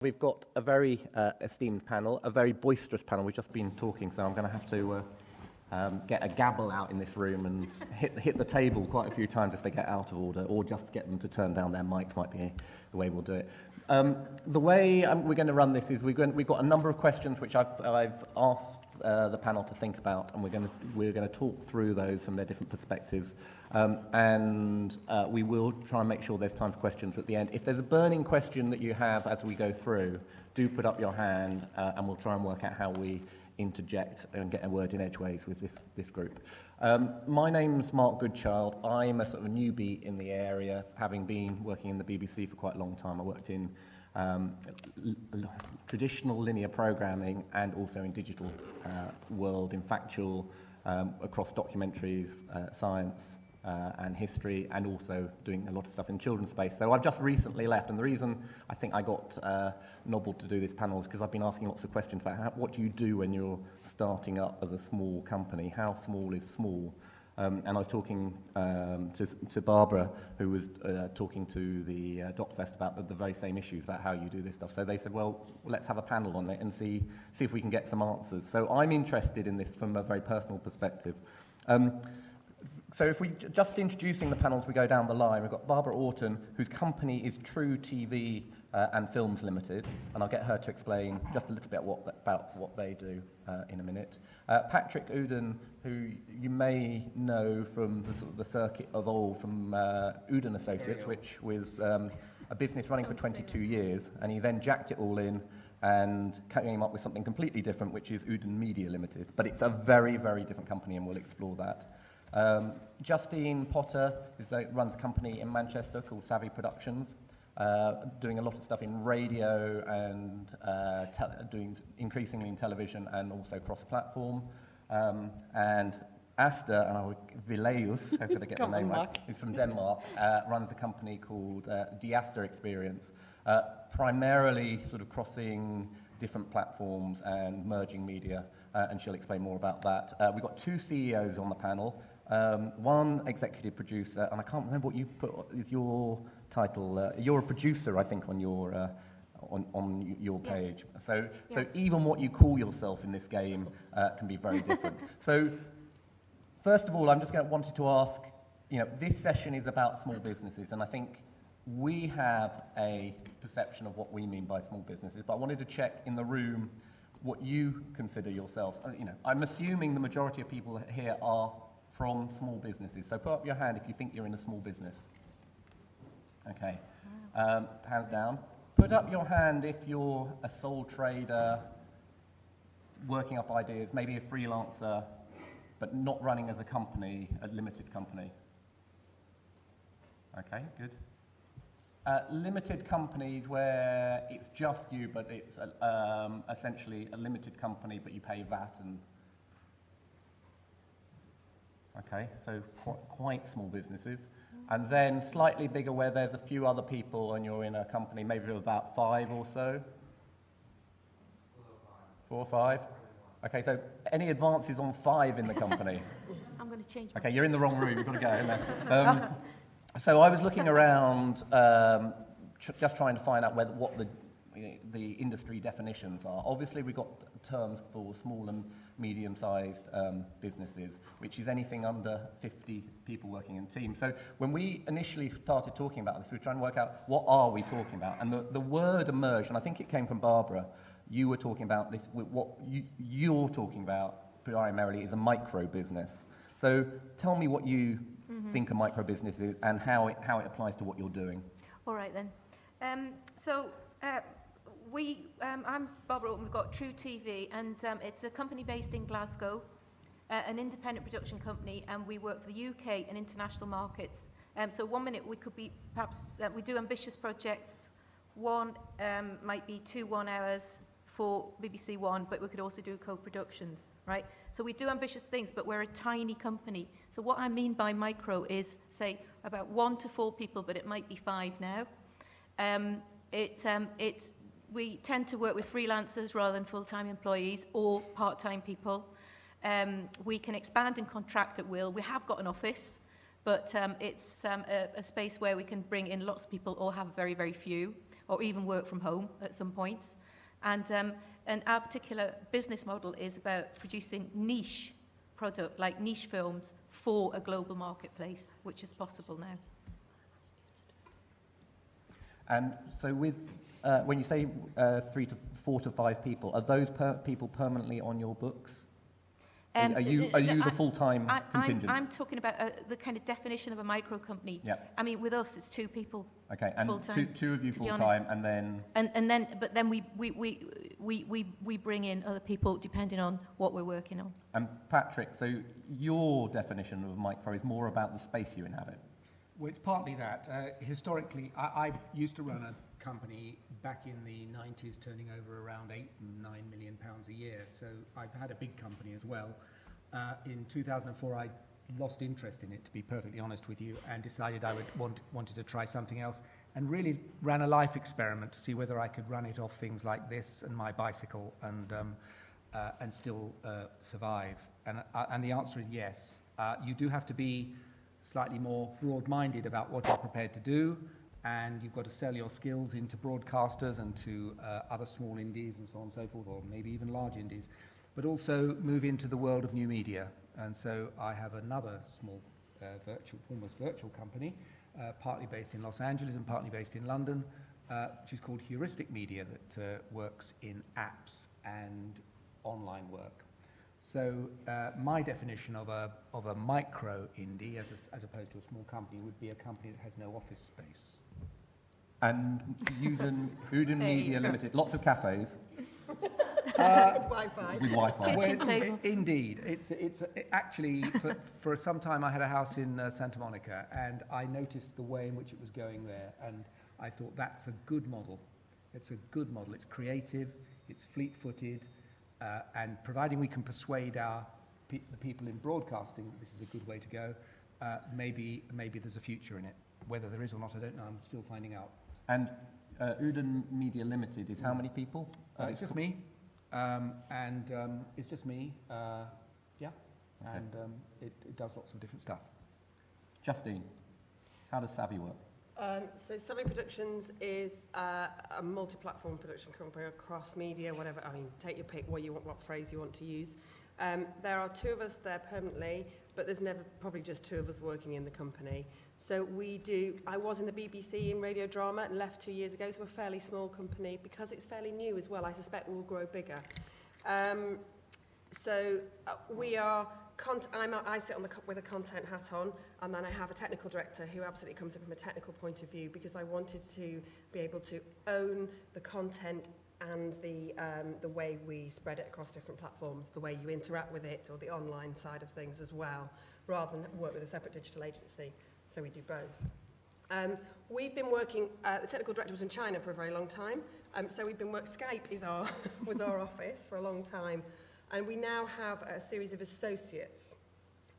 We've got a very esteemed panel, a very boisterous panel. We've just been talking, so I'm going to have to get a gavel out in this room and hit the table quite a few times if they get out of order, or just get them to turn down their mics might be the way we'll do it. The way we're going to run this is we've got a number of questions which I've asked the panel to think about, and we're going to talk through those from their different perspectives, and we will try and make sure there's time for questions at the end. If there's a burning question that you have as we go through, do put up your hand, and we'll try and work out how we interject and get a word in edgeways with this group. My name's Mark Goodchild. I'm a sort of newbie in the area, having been working in the BBC for quite a long time. I worked in traditional linear programming and also in digital world, in factual, across documentaries, science and history, and also doing a lot of stuff in children's space. So I've just recently left, and the reason I think I got nobbled to do this panel is because I've been asking lots of questions about what do you do when you're starting up as a small company? How small is small? And I was talking to Barbara, who was talking to the DocFest about the very same issues, about how you do this stuff. So they said, well, let's have a panel on it and see if we can get some answers. So I'm interested in this from a very personal perspective. So if we just introducing the panels, we go down the line. We've got Barbara Orton, whose company is True TV and Films Limited, and I'll get her to explain just a little bit about what they do in a minute. Patrick Uden, who you may know from the circuit of old, from Uden Associates, which was a business running for 22 years, and he then jacked it all in and came up with something completely different, which is Uden Media Limited. But it's a very, very different company, and we'll explore that. Justine Potter runs a company in Manchester called Savvy Productions, doing a lot of stuff in radio and doing increasingly in television and also cross-platform. And Asta Vileus, how could I get the name right? Is from Denmark, runs a company called the Asta Experience, primarily sort of crossing different platforms and merging media, and she'll explain more about that. We've got two CEOs on the panel. One executive producer, and I can't remember what you put as your title. You're a producer, I think, on your page. So even what you call yourself in this game can be very different. So first of all, I'm just wanted to ask, this session is about small businesses, and I think we have a perception of what we mean by small businesses, but I wanted to check in the room what you consider yourselves. I'm assuming the majority of people here are from small businesses. So put up your hand if you think you're in a small business. Okay. Hands down. Put up your hand if you're a sole trader, working up ideas, maybe a freelancer, but not running as a company, a limited company. Okay, good. Limited companies where it's just you, but it's essentially a limited company, but you pay VAT and... Okay, so quite small businesses. And then slightly bigger where there's a few other people and you're in a company maybe of about 5 or so? 4 or 5? Okay, so any advances on 5 in the company? I'm going to change. Okay, you're in the wrong room, you've got to go in there. So I was looking around, just trying to find out what the industry definitions are. Obviously, we've got terms for small and medium-sized businesses, which is anything under 50 people working in teams. So when we initially started talking about this, we were trying to work out what are we talking about. And the word emerged, and I think it came from Barbara. You were talking about this, what you're talking about primarily is a micro business. So tell me what you think a micro business is and how it applies to what you're doing. All right then. I'm Barbara Orton. We've got True TV, and it's a company based in Glasgow, an independent production company, and we work for the UK and international markets. So 1 minute we could be perhaps we do ambitious projects. One might be 2 1-hours for BBC One, but we could also do co-productions, right? So we do ambitious things, but we're a tiny company. So what I mean by micro is, say, about 1 to 4 people, but it might be 5 now. We tend to work with freelancers rather than full-time employees or part-time people. We can expand and contract at will. We have got an office, but it's a space where we can bring in lots of people or have very, very few, or even work from home at some points. And our particular business model is about producing niche product, like niche films, for a global marketplace, which is possible now. And so with, when you say 4 to 5 people, are those people permanently on your books? Are you the full-time contingent? I'm talking about the kind of definition of a micro company. Yeah. I mean, with us, it's 2 people. Okay, and full-time, two of you full-time, and then... But then we bring in other people depending on what we're working on. And Patrick, so your definition of micro is more about the space you inhabit. Well, it's partly that. Historically, I used to run a company back in the 90s, turning over around £8 and £9 million a year. So I've had a big company as well. In 2004, I lost interest in it, to be perfectly honest with you, and decided I wanted to try something else, and really ran a life experiment to see whether I could run it off things like this and my bicycle and still survive. And the answer is yes. You do have to be slightly more broad-minded about what you're prepared to do, and you've got to sell your skills into broadcasters and to other small indies and so on and so forth, or maybe even large indies, but also move into the world of new media. And so I have another small, almost virtual company, partly based in Los Angeles and partly based in London, which is called Heuristic Media, that works in apps and online work. So my definition of a micro indie, as opposed to a small company, would be a company that has no office space. And Uden Media Limited, lots of cafes. With Wi-Fi. With Wi-Fi. Kitchen table. Indeed. It's actually, for some time I had a house in Santa Monica, and I noticed the way in which it was going there, and I thought that's a good model. It's a good model. It's creative, it's fleet-footed, and providing we can persuade the people in broadcasting that this is a good way to go, maybe there's a future in it. Whether there is or not, I don't know. I'm still finding out. And Uden Media Limited is how many people? It's just me. It's just me. Yeah. Okay. And it does lots of different stuff. Justine, how does Savvy work? So Savvy Productions is a multi-platform production company across media, whatever. I mean, take your pick what phrase you want to use. There are 2 of us there permanently, but there's never probably just 2 of us working in the company. So I was in the BBC in radio drama and left 2 years ago, so we're a fairly small company. Because it's fairly new as well, I suspect we'll grow bigger. We are, I sit with a content hat on, and then I have a technical director who absolutely comes in from a technical point of view, because I wanted to be able to own the content and the way we spread it across different platforms, the way you interact with it, or the online side of things as well, rather than work with a separate digital agency. So we do both. We've been working, the technical director was in China for a very long time, so we've been Skype was our office for a long time, and we now have a series of associates.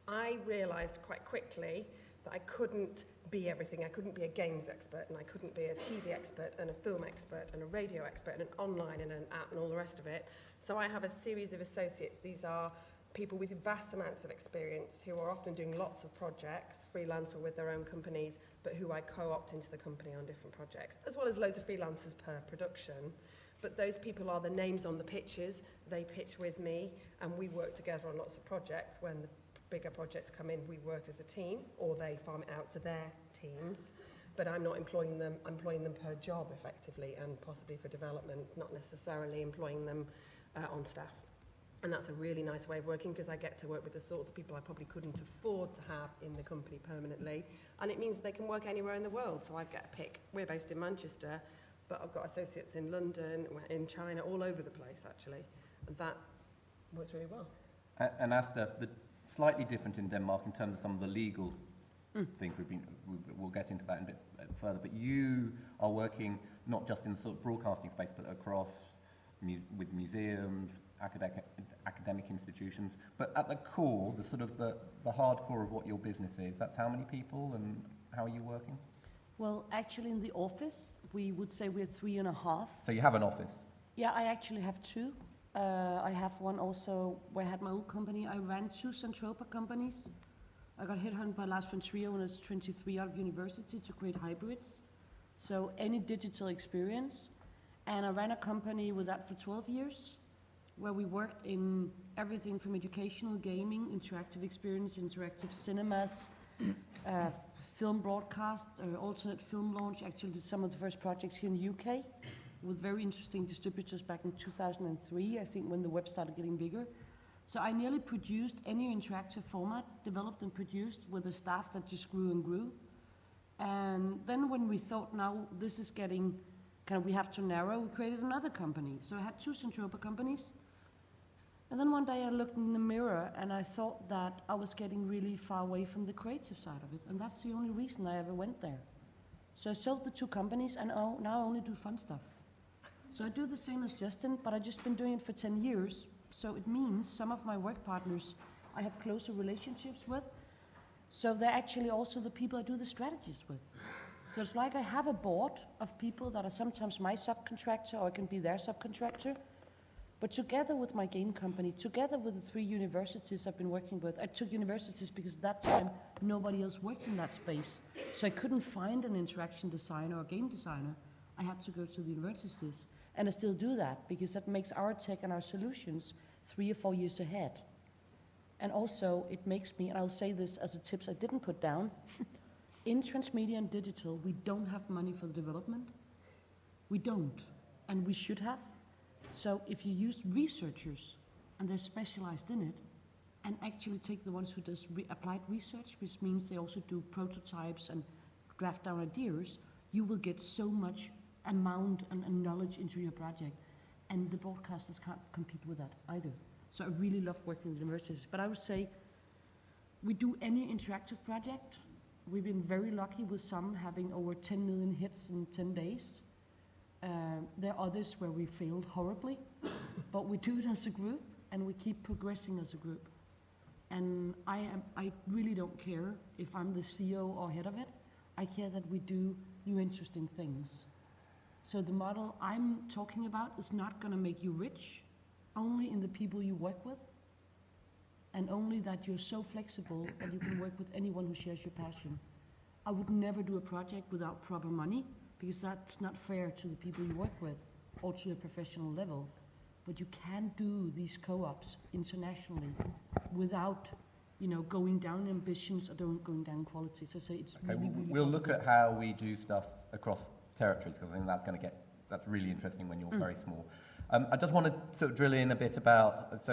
I realised quite quickly that I couldn't be everything. I couldn't be a games expert, and I couldn't be a TV expert, and a film expert, and a radio expert, and an online, and an app, and all the rest of it. So I have a series of associates. These are people with vast amounts of experience who are often doing lots of projects, freelance or with their own companies, but who I co-opt into the company on different projects, as well as loads of freelancers per production. But those people are the names on the pitches. They pitch with me, and we work together on lots of projects. When the bigger projects come in, we work as a team, or they farm it out to their teams. But I'm not employing them. I'm employing them per job, effectively, and possibly for development, not necessarily employing them on staff. And that's a really nice way of working, because I get to work with the sorts of people I probably couldn't afford to have in the company permanently. And it means they can work anywhere in the world. So I get a pick. We're based in Manchester, but I've got associates in London, in China, all over the place, actually. And that works really well. And Asta, slightly different in Denmark in terms of some of the legal things we'll get into that a bit further, but you are working not just in the sort of broadcasting space, but across with museums, academic institutions, but at the core, the sort of the hardcore of what your business is, that's how many people and how are you working? Well, actually in the office, we would say we're 3.5. So you have an office? Yeah, I actually have 2. I have one also where I had my own company. I ran 2 Centropa companies I got headhunted by Lars von Trier when I was 23 out of university to create hybrids. So any digital experience. And I ran a company with that for 12 years, where we worked in everything from educational gaming, interactive experience, interactive cinemas, film broadcast, alternate film launch. Actually did some of the first projects here in the UK with very interesting distributors back in 2003, I think, when the web started getting bigger. So I nearly produced any interactive format, developed and produced with a staff that just grew and grew. And then when we thought, now this is getting, we have to narrow, we created another company. So I had two Centropa companies. And then one day I looked in the mirror and I thought that I was getting really far away from the creative side of it. And that's the only reason I ever went there. So I sold the two companies and now I only do fun stuff. So I do the same as Justin, but I've just been doing it for 10 years. So it means some of my work partners I have closer relationships with. So they're actually also the people I do the strategies with. So it's like I have a board of people that are sometimes my subcontractor or I can be their subcontractor. But together with my game company, together with the 3 universities I've been working with, I took universities because at that time nobody else worked in that space. So I couldn't find an interaction designer or game designer. I had to go to the universities. And I still do that because that makes our tech and our solutions 3 or 4 years ahead. And also it makes me, and I'll say this as a tips I didn't put down, in transmedia and digital, we don't have money for the development. We don't, and we should have. So if you use researchers, and they're specialized in it, and actually take the ones who does applied research, which means they also do prototypes and draft down ideas, you will get so much amount and knowledge into your project. And the broadcasters can't compete with that either. So I really love working with universities. But I would say we do any interactive project. We've been very lucky with some having over 10 million hits in 10 days. There are others where we failed horribly, but we do it as a group and we keep progressing as a group. And I really don't care if I'm the CEO or head of it. I care that we do new interesting things. So the model I'm talking about is not going to make you rich, only in the people you work with, and only that you're so flexible that you can work with anyone who shares your passion. I would never do a project without proper money, because that's not fair to the people you work with or to a professional level. But you can do these co-ops internationally without, going down in ambitions or going down in quality. So I say it's really, really We'll possible. look at how we do stuff across territories, because I think that's really interesting when you're very small. I just want to sort of drill in a bit about,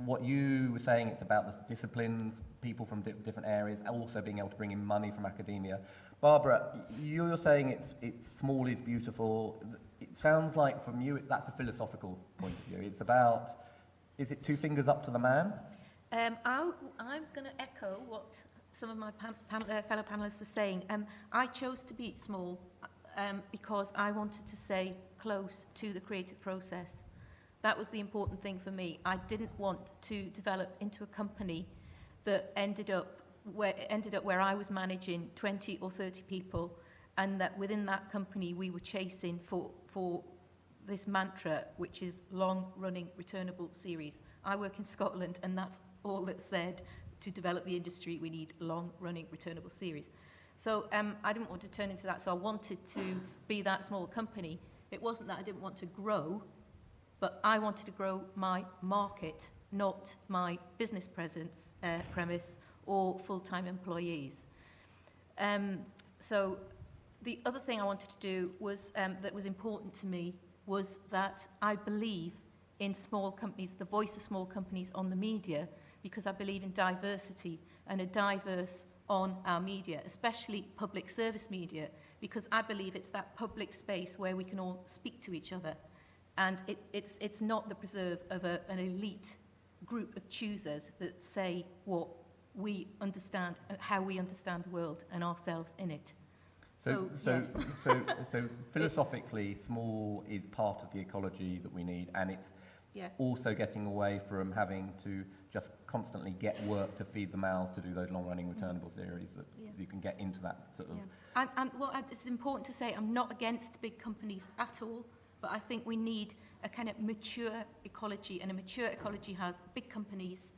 what you were saying, it's about the disciplines, people from different areas, and also being able to bring in money from academia. Barbara, you're saying it's small is beautiful. It sounds like from you that's a philosophical point of view. It's about, is it 2 fingers up to the man? I'm going to echo what some of my fellow panelists are saying. I chose to be small because I wanted to stay close to the creative process. That was the important thing for me. I didn't want to develop into a company that ended up where I was managing 20 or 30 people, and that within that company we were chasing for this mantra, which is long-running, returnable series. I work in Scotland, and that's all that's said. To develop the industry, we need long-running, returnable series. So I didn't want to turn into that, so I wanted to be that small company. It wasn't that I didn't want to grow, but I wanted to grow my market, not my business premise or full-time employees. So the other thing I wanted to do was, that was important to me, was that I believe in small companies, the voice of small companies on the media, because I believe in diversity and a diverse on our media, especially public service media, because I believe it's that public space where we can all speak to each other. And it's not the preserve of an elite group of choosers that say what we understand, how we understand the world and ourselves in it. So philosophically, small is part of the ecology that we need, and it's also getting away from having to just constantly get work to feed the mouths to do those long-running returnable series, that you can get into that sort of... And it's important to say I'm not against big companies at all, but I think we need a kind of mature ecology, and a mature ecology has big companies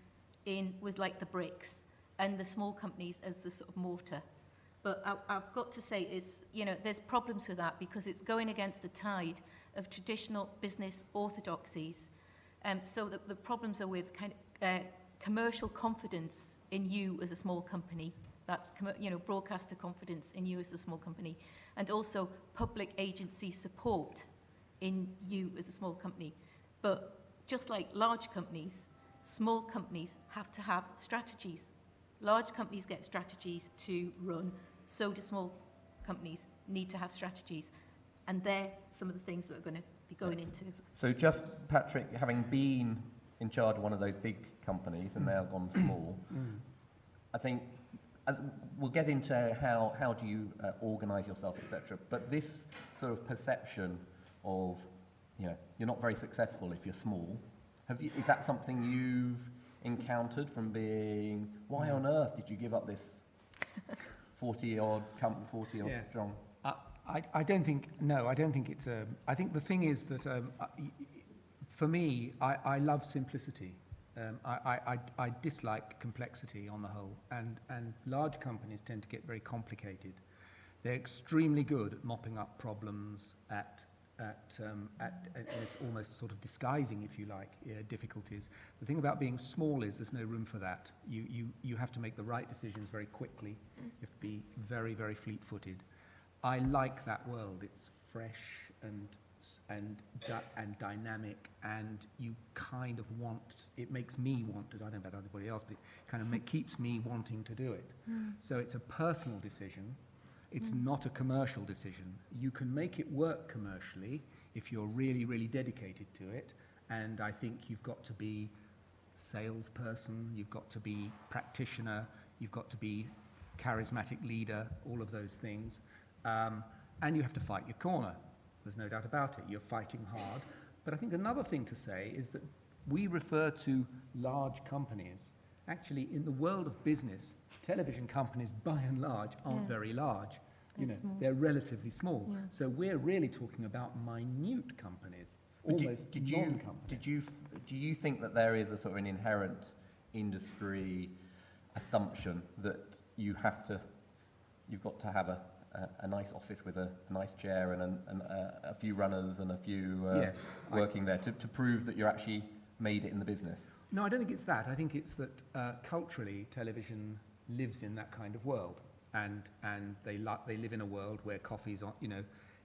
with like the bricks, and the small companies as the sort of mortar. But I've got to say, there's problems with that because it's going against the tide of traditional business orthodoxies. So the problems are with commercial confidence in you as a small company. That's broadcaster confidence in you as a small company, and also public agency support in you as a small company. But just like large companies, small companies have to have strategies. Large companies get strategies to run, so do small companies need to have strategies. And they're some of the things that we're going to be going into. So just, Patrick, having been in charge of one of those big companies and now gone small, I think we'll get into how do you organise yourself, etc. But this sort of perception of, you're not very successful if you're small, is that something you've encountered from being, why on earth did you give up this 40-odd Yes. strong? I don't think it's a... I think the thing is that, for me, I love simplicity. I dislike complexity on the whole, and large companies tend to get very complicated. They're extremely good at mopping up problems, and it's almost sort of disguising, if you like, difficulties. The thing about being small is there's no room for that. You have to make the right decisions very quickly. You have to be very, very fleet-footed. I like that world. It's fresh and dynamic, and you kind of want. It makes me want to. I don't know about anybody else, but it kind of keeps me wanting to do it. So it's a personal decision. It's not a commercial decision. You can make it work commercially if you're really, really dedicated to it. And I think you've got to be salesperson, you've got to be practitioner, you've got to be charismatic leader, all of those things. And you have to fight your corner. There's no doubt about it. You're fighting hard. But I think another thing to say is that we refer to large companies. Actually, in the world of business, television companies, by and large, aren't very large. They're relatively small. Yeah. So we're really talking about minute companies, almost non-companies. Do you think that there is a sort of an inherent industry assumption that you've got to have a nice office with a nice chair and a few runners and a few working there to prove that you're actually made it in the business? No, I don't think it's that. I think it's that culturally television lives in that kind of world, and they live in a world where coffee's on.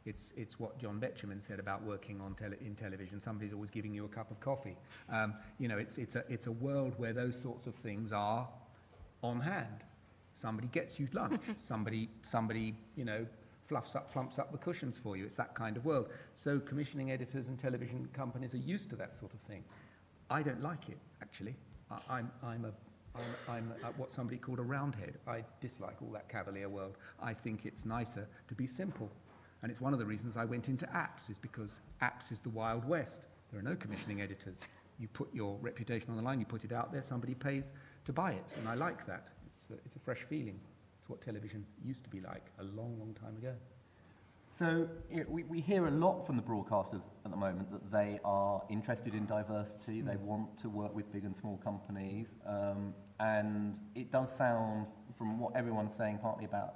It's what John Betjeman said about working on in television. Somebody's always giving you a cup of coffee. It's a world where those sorts of things are on hand. Somebody gets you lunch. somebody plumps up the cushions for you. It's that kind of world. So commissioning editors and television companies are used to that sort of thing. I don't like it, actually. I'm what somebody called a roundhead. I dislike all that cavalier world. I think it's nicer to be simple. And it's one of the reasons I went into apps, is because apps is the Wild West. There are no commissioning editors. You put your reputation on the line, you put it out there, somebody pays to buy it. And I like that. It's a fresh feeling. It's what television used to be like a long, long time ago. So we hear a lot from the broadcasters at the moment that they are interested in diversity, they want to work with big and small companies, and it does sound, from what everyone's saying, partly about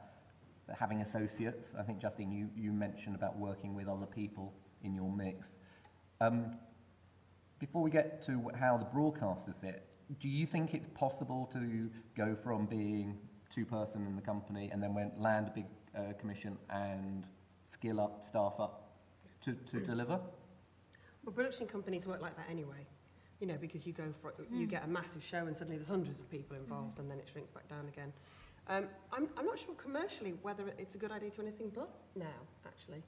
having associates. I think, Justine, you mentioned about working with other people in your mix. Before we get to how the broadcasters see it, do you think it's possible to go from being two-person in the company and then land a big commission and skill up, staff up to deliver? Well, production companies work like that anyway, because you get a massive show and suddenly there's hundreds of people involved and then it shrinks back down again. I'm not sure commercially whether it's a good idea to anything but now, actually.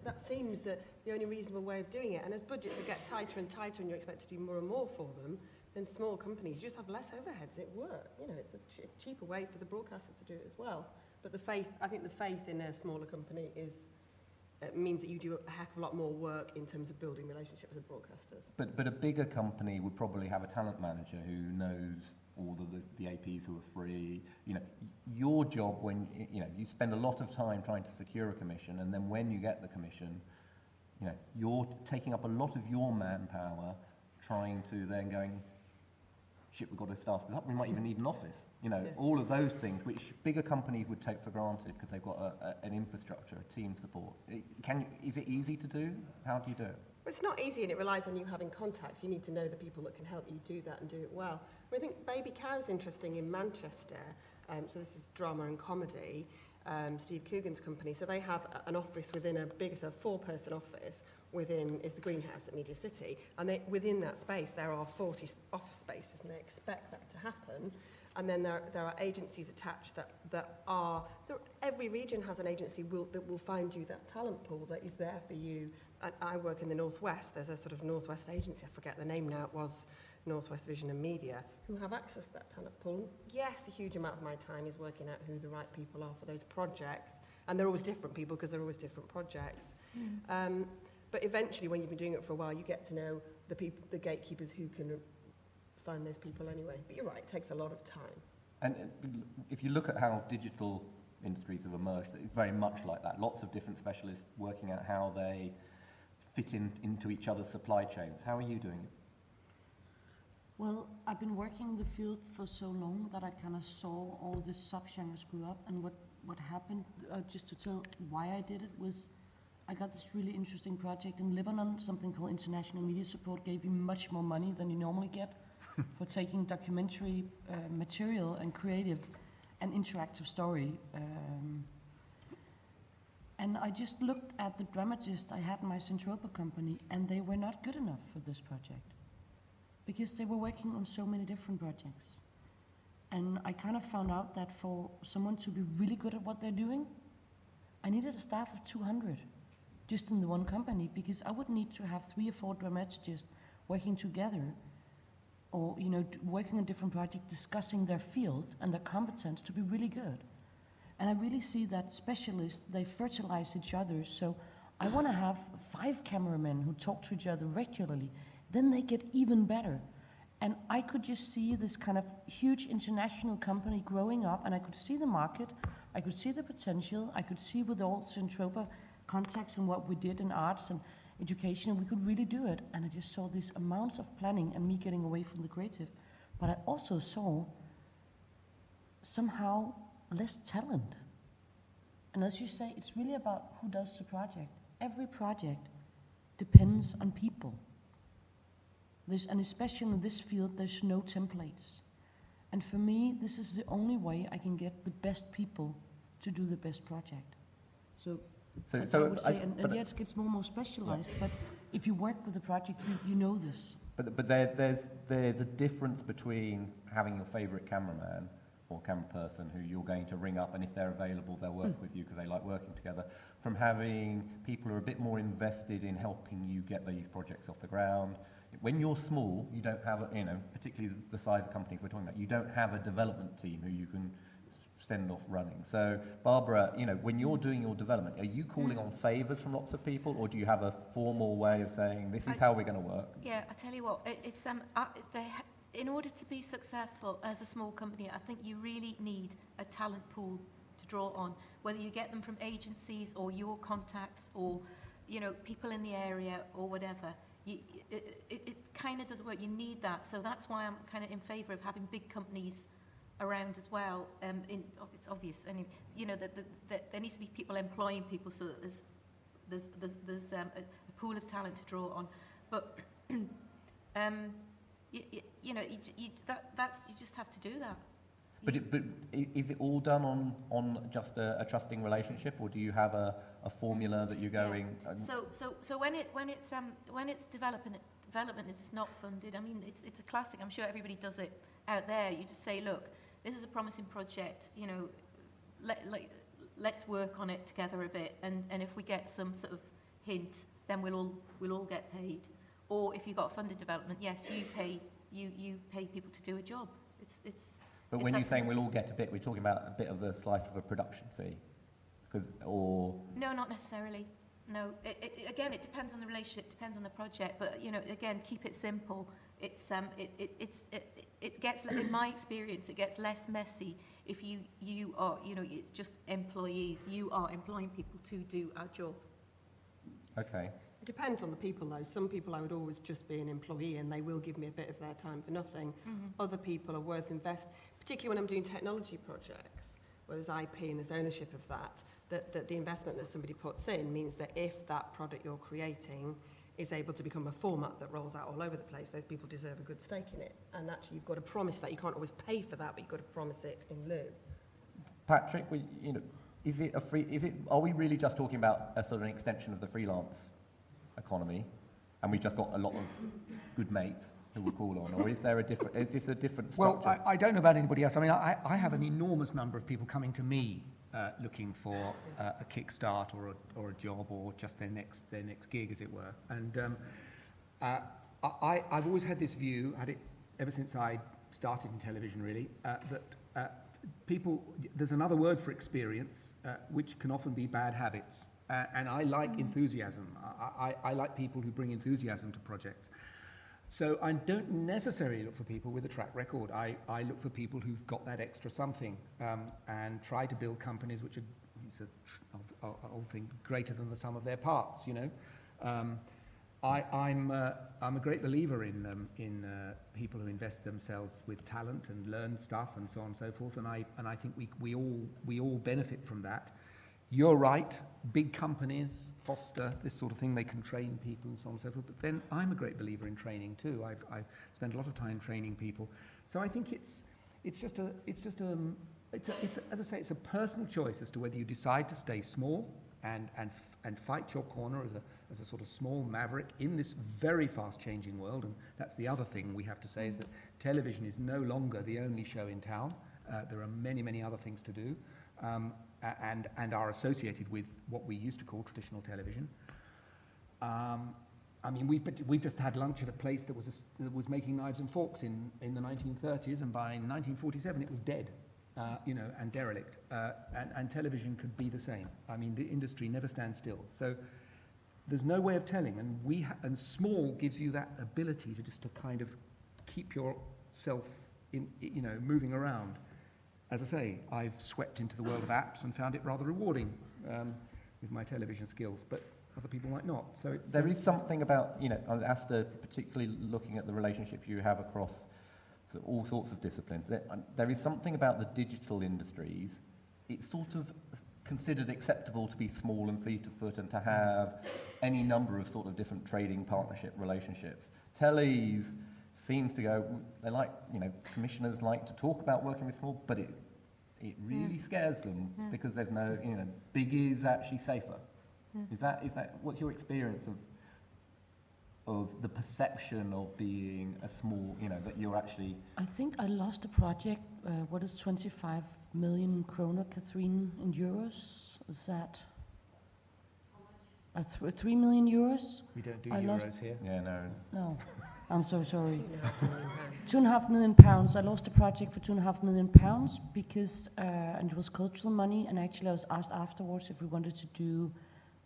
That seems the only reasonable way of doing it. And as budgets get tighter and tighter and you're expected to do more and more for them, then small companies, you just have less overheads. It works. It's a cheaper way for the broadcasters to do it as well. But I think the faith in a smaller company means that you do a heck of a lot more work in terms of building relationships with broadcasters. But a bigger company would probably have a talent manager who knows all the APs who are free. Your job, when you spend a lot of time trying to secure a commission, and then when you get the commission, you're taking up a lot of your manpower trying to then going, shit, we've got to staff this up, we might even need an office. You know, Yes. all of those things which bigger companies would take for granted because they've got an infrastructure, a team support. Is it easy to do? How do you do it? Well, it's not easy, and it relies on you having contacts. You need to know the people that can help you do that and do it well. I think Baby Cow is interesting in Manchester. So this is drama and comedy. Steve Coogan's company. So they have an office within a big, so a 4-person office within is the greenhouse at Media City, and within that space there are 40 office spaces, and they expect that to happen. And then there are agencies attached that are every region has an agency that will find you that talent pool that is there for you. And I work in the Northwest. There's a sort of Northwest agency. I forget the name now. It was Northwest Vision and Media, who have access to that talent pool. Yes, a huge amount of my time is working out who the right people are for those projects, and they're always different people because they're always different projects. But eventually, when you've been doing it for a while, you get to know the people, the gatekeepers who can find those people anyway. But you're right, it takes a lot of time. And if you look at how digital industries have emerged, it's very much like that. Lots of different specialists working out how they fit into each other's supply chains. How are you doing it? Well, I've been working in the field for so long that I kind of saw all the subgenres grew up, and what happened, just to tell why I did it, was I got this really interesting project in Lebanon, something called International Media Support, gave you much more money than you normally get for taking documentary material and creative and interactive story. And I just looked at the dramatists I had in my Centropa company, and they were not good enough for this project because they were working on so many different projects. And I kind of found out that for someone to be really good at what they're doing, I needed a staff of 200 just in the one company, because I would need to have 3 or 4 dramatists working together, or working on different projects, discussing their field and their competence to be really good. And I really see that specialists, they fertilize each other. So I want to have 5 cameramen who talk to each other regularly. Then they get even better. And I could just see this kind of huge international company growing up, and I could see the market, I could see the potential, I could see with all Centropa contacts and what we did in arts and education, we could really do it. And I just saw these amounts of planning and me getting away from the creative. But I also saw somehow less talent. And as you say, it's really about who does the project. Every project depends on people. And especially in this field, there's no templates. And for me, this is the only way I can get the best people to do the best project. So I would say, and yes, it gets more and more specialized, but if you work with a project, you know this. But there's a difference between having your favourite cameraman or camera person who you're going to ring up, and if they're available, they'll work with you because they like working together, from having people who are a bit more invested in helping you get these projects off the ground. When you're small, you don't have, particularly the size of companies we're talking about, you don't have a development team who you can send off running. So, Barbara, when you're doing your development, are you calling on favours from lots of people, or do you have a formal way of saying, this is how we're going to work? Yeah, I tell you what, it's in order to be successful as a small company, I think you really need a talent pool to draw on, whether you get them from agencies or your contacts or, people in the area or whatever. It kind of doesn't work. You need that. So that's why I'm kind of in favour of having big companies around as well. It's obvious. And, that there needs to be people employing people so that there's a pool of talent to draw on. But, you just have to do that. But is it all done on just a trusting relationship, or do you have a formula that you're going? So when it's development, it's not funded. I mean, it's a classic. I'm sure everybody does it out there. You just say, look, this is a promising project. Let's work on it together a bit, and if we get some sort of hint, then we'll all get paid. Or if you've got funded development, yes, you pay people to do a job. But when you're saying we'll all get a bit, we're talking about a bit of a slice of a production fee, or no, not necessarily. No, again, it depends on the relationship, depends on the project. But again, keep it simple. It gets, in my experience, it gets less messy if you are, it's just employees. You are employing people to do our job. Okay. It depends on the people, though. Some people I would always just be an employee and they will give me a bit of their time for nothing. Other people are worth particularly when I'm doing technology projects, where there's IP and there's ownership of that the investment that somebody puts in means that if that product you're creating is able to become a format that rolls out all over the place, those people deserve a good stake in it. And actually, you've got to promise that. You can't always pay for that, but you've got to promise it in lieu. Patrick, are we really just talking about a sort of an extension of the freelance economy, and we've just got a lot of good mates who will call on, or is this a different structure? Well, I don't know about anybody else. I mean, I have an enormous number of people coming to me looking for a kickstart or a job or just their next gig, as it were. And I've always had this view, had it ever since I started in television, really, that people, there's another word for experience, which can often be bad habits. And I like enthusiasm. I like people who bring enthusiasm to projects. So I don't necessarily look for people with a track record. I look for people who've got that extra something and try to build companies which are, it's an old thing, greater than the sum of their parts, you know. I'm a great believer in people who invest themselves with talent and learn stuff and so on and so forth. And I think we all benefit from that. You're right, big companies foster this sort of thing. They can train people and so on and so forth. But then I'm a great believer in training too. I've spent a lot of time training people. So I think it's as I say, it's a personal choice as to whether you decide to stay small and fight your corner as a sort of small maverick in this very fast changing world. And that's the other thing we have to say, is that television is no longer the only show in town. There are many other things to do. And are associated with what we used to call traditional television. I mean, we've just had lunch at a place that was making knives and forks in the 1930s, and by 1947 it was dead, and derelict. And television could be the same. I mean, the industry never stands still. So there's no way of telling, and small gives you that ability to kind of keep yourself in, moving around. As I say, I've swept into the world of apps and found it rather rewarding with my television skills, but other people might not. So there is something about, Asta, particularly looking at the relationship you have across all sorts of disciplines, there is something about the digital industries. It's sort of considered acceptable to be small and fleet of foot and to have any number of sort of different trading partnership relationships. Tellies seems to go, they like, commissioners like to talk about working with small, but it really scares them because there's no, big is actually safer. Is that what's your experience of the perception of being a small, that you're actually... I think I lost a project, what is 25 million kroner, Catherine, in euros? Is that... 3 million euros? We don't do euros here. Yeah, no. No. I'm so sorry. £2.5 million. £2.5 million. I lost a project for £2.5 million because, and it was cultural money, and actually I was asked afterwards if we wanted to do,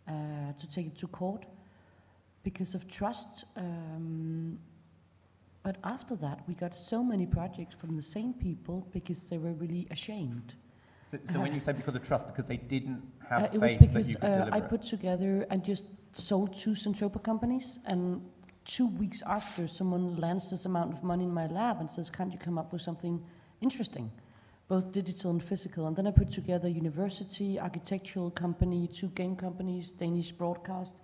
to take it to court because of trust. But after that, we got so many projects from the same people because they were really ashamed. So when you say because of trust, because they didn't have it was faith because that you could deliver I put together and just sold 2 Centropa companies, and 2 weeks after, someone lands this amount of money in my lab and says, can't you come up with something interesting, both digital and physical? And then I put together university, architectural company, 2 game companies, Danish broadcast.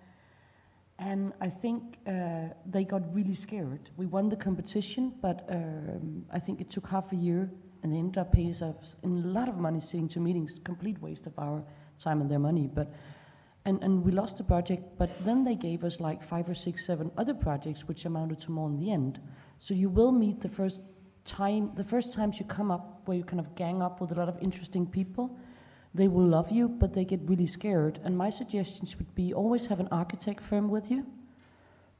And I think they got really scared. We won the competition, but I think it took half a year, and they ended up paying us a lot of money sitting to meetings, complete waste of our time and their money. And we lost the project, but then they gave us like 5 or 6, 7 other projects, which amounted to more in the end. So you will meet the first times you come up, where you kind of gang up with a lot of interesting people. They will love you, but they get really scared. And my suggestions would be always have an architect firm with you,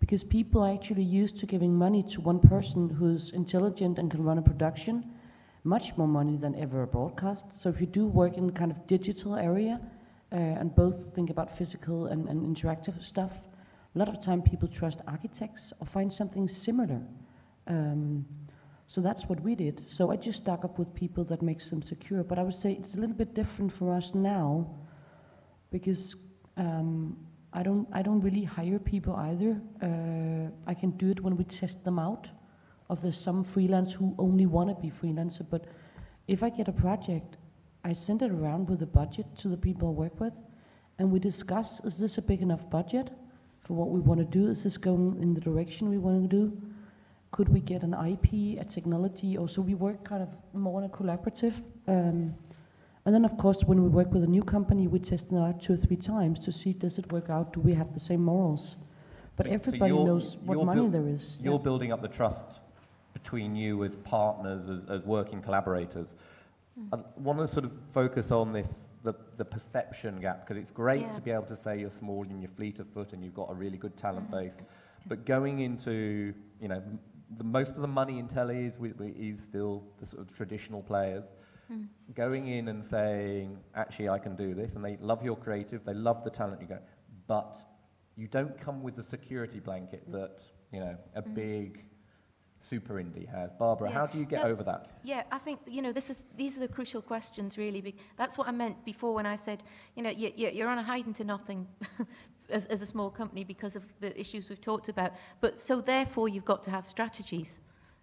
because people are actually used to giving money to one person who's intelligent and can run a production, much more money than ever a broadcast. So if you do work in kind of digital area, and both think about physical and interactive stuff, a lot of time people trust architects or find something similar. So that's what we did. So I just stuck up with people that makes them secure. But I would say it's a little bit different for us now, because I don't really hire people either. I can do it when we test them out. There's some freelance who only want to be freelancer, but if I get a project, I send it around with a budget to the people I work with, and we discuss, is this a big enough budget for what we want to do? Is this going in the direction we want to do? Could we get an IP, a technology? Also, we work kind of more in a collaborative. And then, of course, when we work with a new company, we test them out 2 or 3 times to see, does it work out? Do we have the same morals? But everybody knows what money there is. You're building up the trust between you as partners, as working collaborators. I want to sort of focus on this, the perception gap, because it's great to be able to say you're small and you're fleet of foot and you've got a really good talent base. But going into, you know, most of the money in telly is still the sort of traditional players. Going in and saying, actually, I can do this, and they love your creative, they love the talent you go, but you don't come with the security blanket that, you know, a big super indie has. Barbara, how do you get over that? Yeah, I think, you know, these are the crucial questions, really. That's what I meant before when I said, you know, you're on a hiding to nothing as a small company because of the issues we've talked about. But so therefore, you've got to have strategies.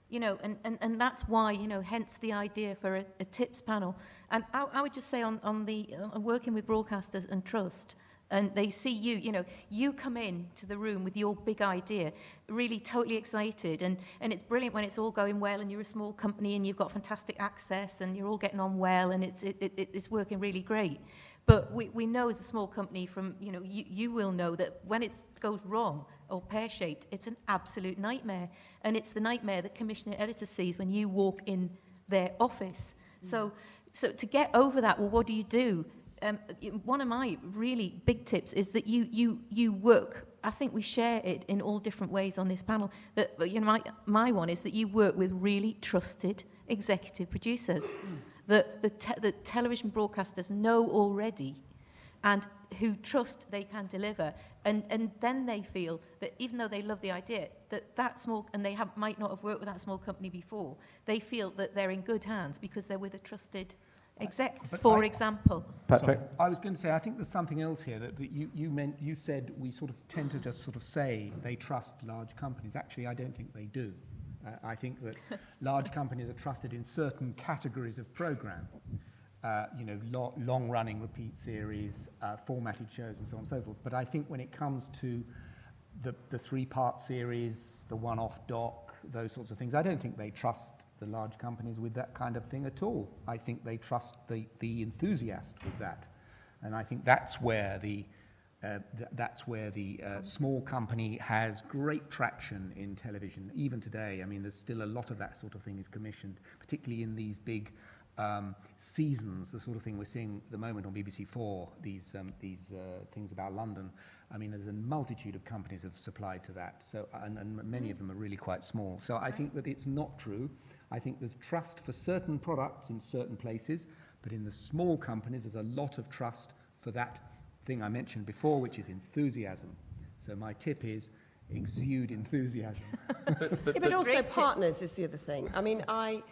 You know, and that's why, you know, hence the idea for a tips panel. And I would just say on the working with broadcasters and trust, and they see you, you know, you come in to the room with your big idea, really totally excited, and it's brilliant when it's all going well and you're a small company and you've got fantastic access and you're all getting on well and it's working really great. But we know as a small company from, you know, you will know that when it goes wrong or pear-shaped, it's an absolute nightmare. And it's the nightmare that commissioning editor sees when you walk in their office. So to get over that, well, what do you do? One of my really big tips is that you work. I think we share it in all different ways on this panel. That, you know, my one is that you work with really trusted executive producers that the television broadcasters know already, and who trust they can deliver, and then they feel that even though they love the idea, that small, and they might not have worked with that small company before, they feel that they're in good hands because they're with a trusted exec, for example. Patrick? So, I was going to say, I think there's something else here that you said we sort of tend to just sort of say they trust large companies. Actually, I don't think they do. I think that large companies are trusted in certain categories of program. You know, long-running repeat series, formatted shows, and so on and so forth. But I think when it comes to the 3-part series, the one-off doc, those sorts of things, I don't think they trust the large companies with that kind of thing at all. I think they trust the enthusiast with that, and I think that's where the small company has great traction in television even today. I mean, there's still a lot of that sort of thing is commissioned, particularly in these big seasons, the sort of thing we're seeing at the moment on BBC4, these things about London. I mean, there's a multitude of companies have supplied to that, so and many of them are really quite small. So I think that it's not true. I think there's trust for certain products in certain places, but in the small companies, there's a lot of trust for that thing I mentioned before, which is enthusiasm. So my tip is exude enthusiasm. But also partners is the other thing. I mean, I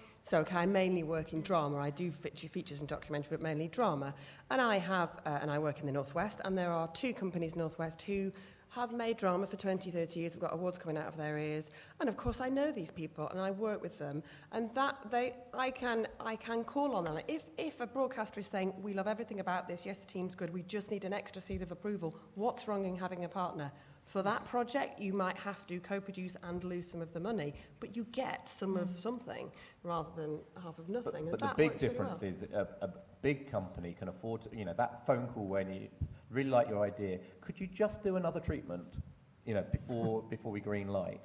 mainly work in drama. I do features and documentary, but mainly drama. And I work in the Northwest, and there are 2 companies Northwest who have made drama for 20, 30 years. They've got awards coming out of their ears. And of course, I know these people, and I work with them. And I can call on them. If a broadcaster is saying, we love everything about this, yes, the team's good, we just need an extra seal of approval, what's wrong in having a partner? For that project, you might have to co-produce and lose some of the money, but you get some of something rather than half of nothing. But the big difference is a big company can afford to, you know, that phone call when you really like your idea, could you just do another treatment, you know, before we green light?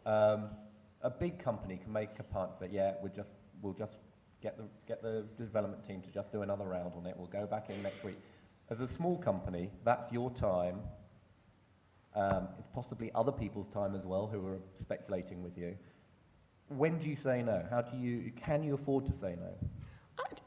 A big company can make a partner say, yeah, we'll just get the development team to just do another round on it. We'll go back in next week. As a small company, that's your time. It's possibly other people's time as well who are speculating with you. When do you say no? Can you afford to say no?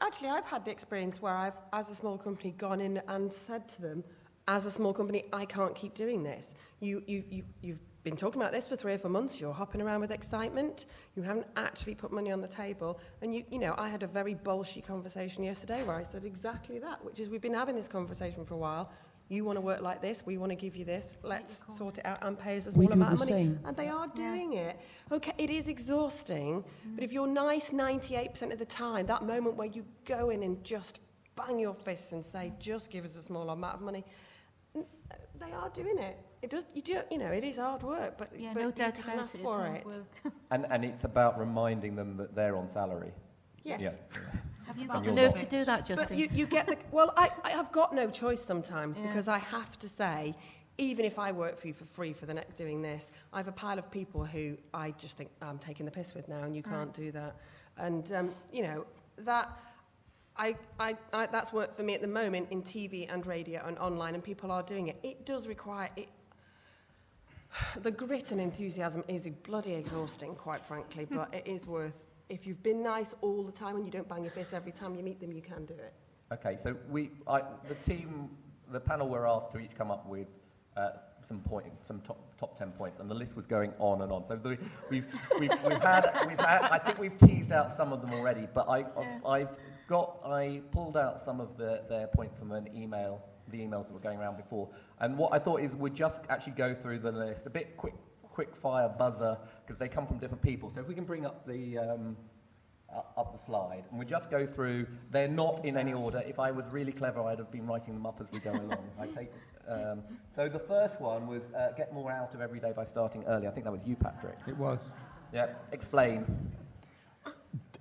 Actually, I've had the experience where I've, as a small company, gone in and said to them, as a small company, I can't keep doing this. You've been talking about this for 3 or 4 months. You're hopping around with excitement. You haven't actually put money on the table. And you know, I had a very bolshy conversation yesterday where I said exactly that, which is we've been having this conversation for a while. You want to work like this, we want to give you this, let's sort it out and pay us a We small do amount of the money. same. And they are doing it. Okay, it is exhausting, but if you're nice 98% of the time, that moment where you go in and just bang your fists and say, just give us a small amount of money, they are doing it. It does, it is hard work, but, Yeah, but no you doubt can about ask it. for It's it. hard work. And it's about reminding them that they're on salary. Yes. Yeah. Have you And got the you're nerve not. to do that, Justin? But you get the... Well, I have got no choice sometimes Yeah. because I have to say, even if I work for you for free for the next doing this, I have a pile of people who I just think I'm taking the piss with now and you can't do that. And, that... that's work for me at the moment in TV and radio and online, and people are doing it. It does require... The grit and enthusiasm is bloody exhausting, quite frankly, but it is worth... If you've been nice all the time and you don't bang your fist every time you meet them, you can do it. Okay, so the panel were asked to each come up with some top 10 points, and the list was going on and on. So we've had, I think we've teased out some of them already, but I pulled out some of their points from an email, the emails that were going around before, and what I thought is we'd just actually go through the list a bit quick fire buzzer, because they come from different people. So if we can bring up the slide, and we just go through. They're not in any order. If I was really clever, I'd have been writing them up as we go along. So the first one was get more out of every day by starting early. I think that was you, Patrick. It was. Yeah. Explain.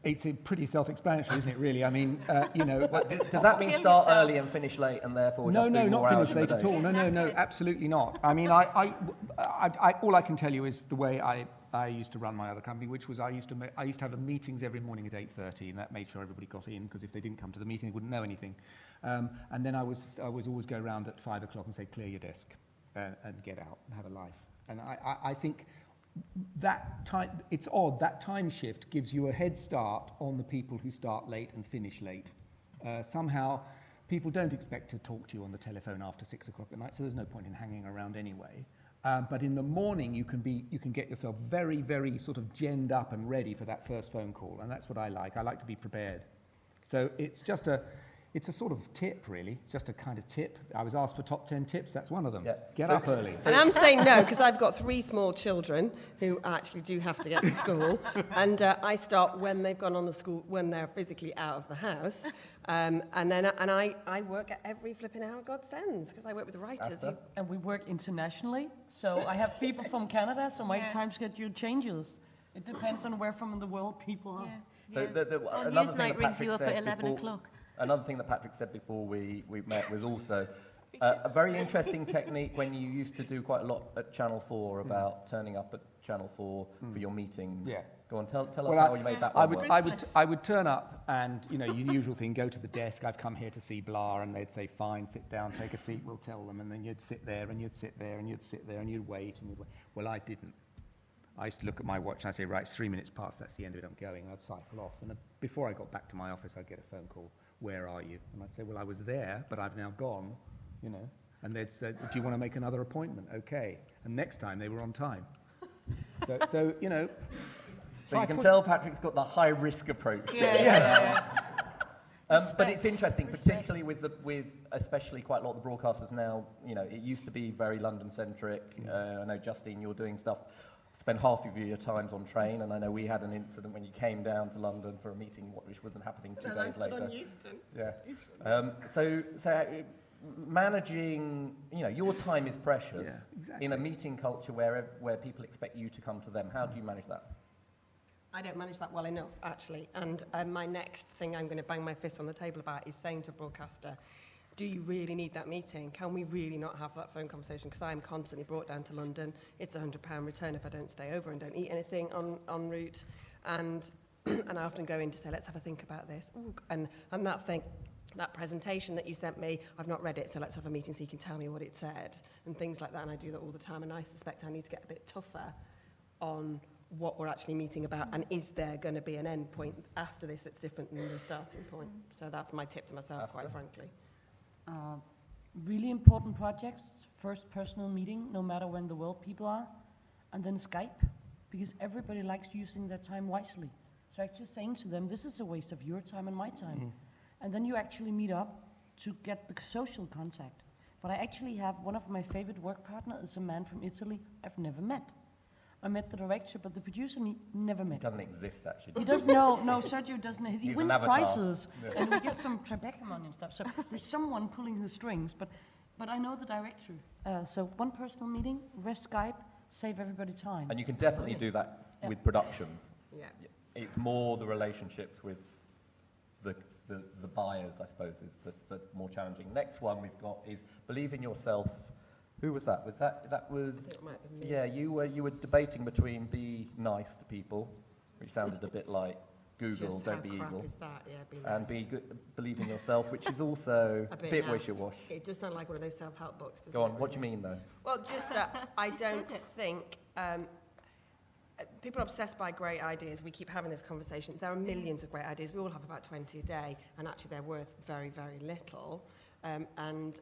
It's pretty self-explanatory, isn't it, really? I mean, Does that mean start early and finish late, and therefore just do more not hours finish in the late at day? all. No, absolutely not. I mean, I all I can tell you is the way I used to run my other company, which was I used to have meetings every morning at 8:30, and that made sure everybody got in, because if they didn't come to the meeting, they wouldn't know anything. And then I was always go around at 5 o'clock and say, clear your desk and get out and have a life. And I think that time, it's odd, that time shift gives you a head start on the people who start late and finish late. Somehow, people don't expect to talk to you on the telephone after 6 o'clock at night, so there's no point in hanging around anyway. But in the morning, you can get yourself very, very sort of genned up and ready for that first phone call, and that's what I like. I like to be prepared. So it's a sort of tip, really, just a kind of tip. I was asked for top 10 tips, that's one of them. Yeah. Get up early. And I'm saying no, because I've got 3 small children who actually do have to get to school, and I start when they've gone on the school, when they're physically out of the house, and I work at every flipping hour God sends, because I work with the writers. And we work internationally, so I have people from Canada, so my time schedule changes. It depends on where from in the world people are. So another thing that rings you up at 11 o'clock. Another thing that Patrick said before we met was also a very interesting technique when you used to do quite a lot at Channel 4 about turning up at Channel 4 for your meetings. Yeah. Go on, tell us how you made that one work. I would turn up and, your usual thing, go to the desk, I've come here to see blah, and they'd say, fine, sit down, take a seat, we'll tell them, and then you'd sit there, and you'd sit there, and you'd sit there, and you'd wait, and you'd wait. Well, I didn't. I used to look at my watch and I'd say, right, it's 3 minutes past, that's the end of it, I'm going, and I'd cycle off. And before I got back to my office, I'd get a phone call, where are you? And I'd say, well, I was there, but I've now gone, And they'd say, do you want to make another appointment? Okay. And next time they were on time. So you can tell Patrick's got the high-risk approach. But it's interesting, particularly with especially quite a lot of the broadcasters now. It used to be very London-centric. I know, Justine, you're doing stuff. Spend half of your times on train, and I know we had an incident when you came down to London for a meeting, which wasn't happening 2 days later. Yeah. So managing, your time is precious in a meeting culture where people expect you to come to them. How do you manage that? I don't manage that well enough, actually. And my next thing I'm going to bang my fist on the table about is saying to a broadcaster, do you really need that meeting? Can we really not have that phone conversation? Because I am constantly brought down to London. It's a £100 return if I don't stay over and don't eat anything en route. And I often go in to say, let's have a think about this. Ooh, and that thing, that presentation that you sent me, I've not read it, so let's have a meeting so you can tell me what it said. And things like that, and I do that all the time. And I suspect I need to get a bit tougher on what we're actually meeting about, and is there going to be an end point after this that's different than the starting point? So that's my tip to myself, quite frankly. Really important projects, first personal meeting, no matter when the world people are, and then Skype, because everybody likes using their time wisely. So actually saying to them, this is a waste of your time and my time. And then you actually meet up to get the social contact. But I actually have one of my favorite work partners is a man from Italy I've never met. I met the director, but the producer never met. It doesn't exist, actually. He doesn't know. No, Sergio doesn't. He He's wins an avatar. prizes, and we get some Tribeca money and stuff. So there's someone pulling the strings, but I know the director. So one personal meeting, rest Skype, save everybody time. And you can definitely do that with productions. Yeah. It's more the relationships with the buyers, I suppose, is the more challenging. Next one we've got is believe in yourself. Who was that? That was It might have been me. yeah. You were debating between be nice to people, which sounded a bit like Google, Just don't how be crap evil, is that? Yeah, be and nice. be good, believe in yourself, which is also A a bit bit naff. wishy-washy. It does sound like one of those self-help books, doesn't Go on. it, What do you really? mean though? Well, just that I don't think people are obsessed by great ideas. We keep having this conversation. There are millions of great ideas. We all have about 20 a day, and actually they're worth very, very little. And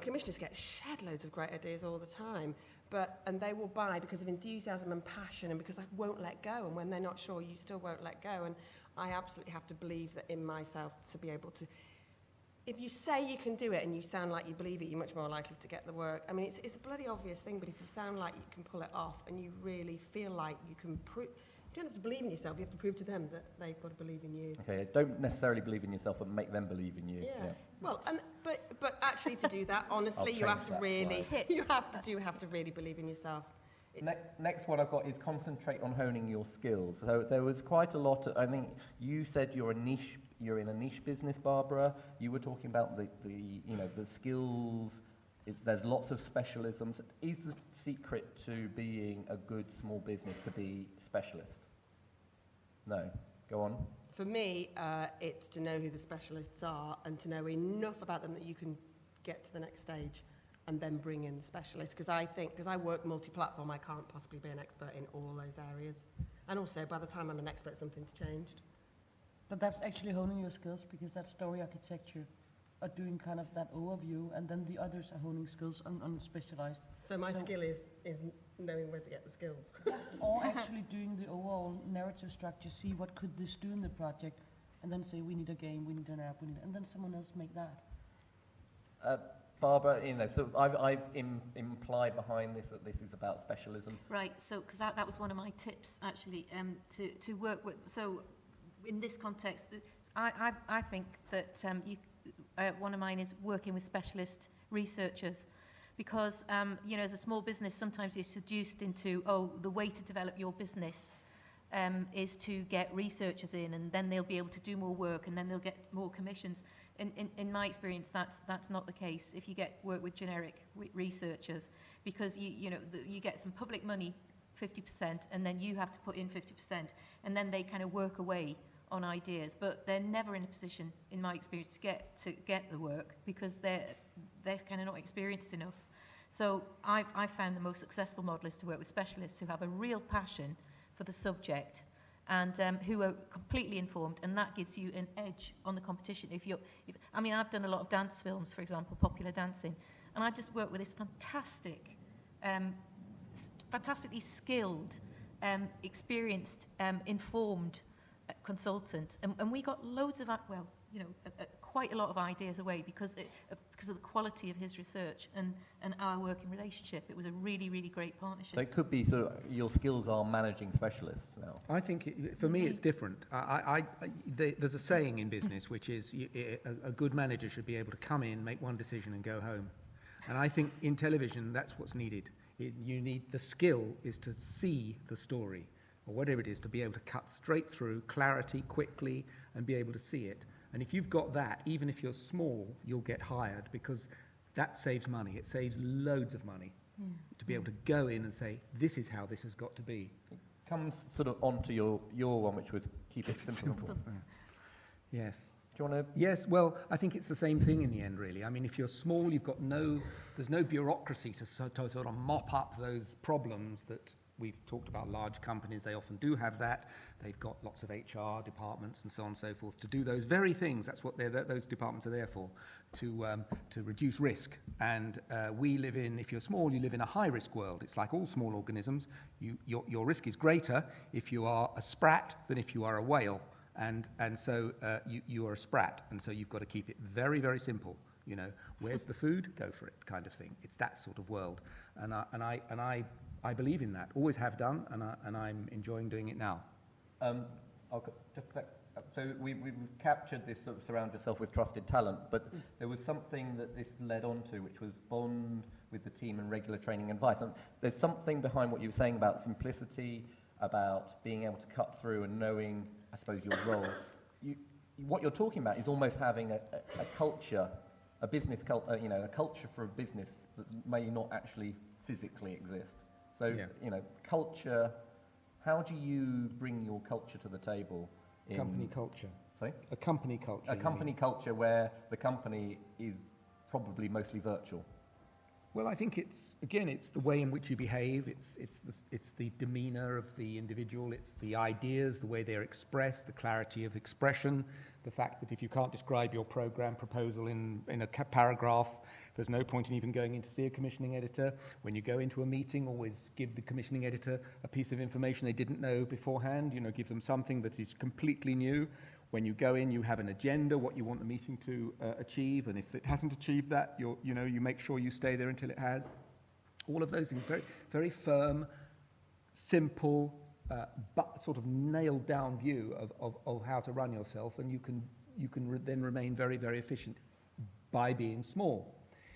commissioners get shed loads of great ideas all the time. And they will buy because of enthusiasm and passion and because I won't let go. And when they're not sure, you still won't let go. And I absolutely have to believe that in myself to be able to. If you say you can do it and you sound like you believe it, you're much more likely to get the work. I mean, it's a bloody obvious thing, but if you sound like you can pull it off and you really feel like you can prove, you don't have to believe in yourself, you have to prove to them that they've got to believe in you. Okay, don't necessarily believe in yourself, but make them believe in you. Yeah. Well, but actually to do that, honestly, I'll you have change to that really, slide. you have to really believe in yourself. Next one I've got is concentrate on honing your skills. So there was quite a lot. I think you said you're in a niche business, Barbara. You were talking about the skills. There's lots of specialisms. Is the secret to being a good small business to be specialist? No. Go on. For me, it's to know who the specialists are and to know enough about them that you can get to the next stage and then bring in the specialists. Because I work multi-platform, I can't possibly be an expert in all those areas. And also, by the time I'm an expert, something's changed. But that's actually honing your skills, because that story architecture are doing kind of that overview, and then the others are honing skills on specialized. So my skill is knowing where to get the skills. Or actually doing the overall narrative structure, see what could this do in the project, and then say we need a game, we need an app, and then someone else make that. Barbara, so I've implied behind this that this is about specialism. Right, so because that was one of my tips actually, to work with. So in this context, I think that one of mine is working with specialist researchers, because as a small business, sometimes you're seduced into the way to develop your business is to get researchers in, and then they'll be able to do more work, and then they'll get more commissions. In my experience, that's not the case if you get work with generic researchers, because you get some public money, 50%, and then you have to put in 50%, and then they kind of work away on ideas, but they're never in a position, in my experience, to get the work because they're kind of not experienced enough. So I've found the most successful model is to work with specialists who have a real passion for the subject and who are completely informed, and that gives you an edge on the competition. I've done a lot of dance films, for example, popular dancing, and I just worked with this fantastically skilled, experiequest, informed consultant, and we got loads of quite a lot of ideas away because of the quality of his research and our working relationship. It was a really, really great partnership. So it could be sort of your skills are managing specialists now. I think, for me, it's different. There's a saying in business, which is a good manager should be able to come in, make one decision and go home. And I think in television, that's what's needed. The skill is to see the story, or whatever it is, to be able to cut straight through, clarity, quickly, and be able to see it. And if you've got that, even if you're small, you'll get hired, because that saves money. It saves loads of money to be able to go in and say, this is how this has got to be. It comes sort of onto your one, which was keep it simple. Yes. Do you want to? Yes, well, I think it's the same thing in the end, really. I mean, if you're small, there's no bureaucracy to sort of mop up those problems that we've talked about. Large companies, they often do have that. They've got lots of HR departments and so on and so forth to do those very things. That's what those departments are there for, to reduce risk. And if you're small, you live in a high-risk world. It's like all small organisms. Your risk is greater if you are a sprat than if you are a whale. And so you are a sprat, and so you've got to keep it very, very simple. You know, where's the food? Go for it, kind of thing. It's that sort of world, and I believe in that. Always have done, and I'm enjoying doing it now. Just a sec. So we've captured this sort of surround yourself with trusted talent, but there was something that this led on to, which was bond with the team and regular training and advice. And there's something behind what you were saying about simplicity, about being able to cut through and knowing, I suppose, your role. What you're talking about is almost having a culture, a business culture, you know, a culture for a business that may not actually physically exist. So, you know, culture, how do you bring your culture to the table? Company culture. Sorry? A company culture. A company culture where the company is probably mostly virtual. Well, I think it's the way in which you behave, it's the demeanour of the individual, it's the ideas, the way they're expressed, the clarity of expression, the fact that if you can't describe your program proposal in a paragraph, there's no point in even going in to see a commissioning editor. When you go into a meeting, always give the commissioning editor a piece of information they didn't know beforehand, you know, give them something that is completely new. When you go in, you have an agenda, what you want the meeting to achieve, and if it hasn't achieved that, you make sure you stay there until it has. All of those things, very, very firm, simple, but sort of nailed down view of how to run yourself, and you can then remain very, very efficient by being small.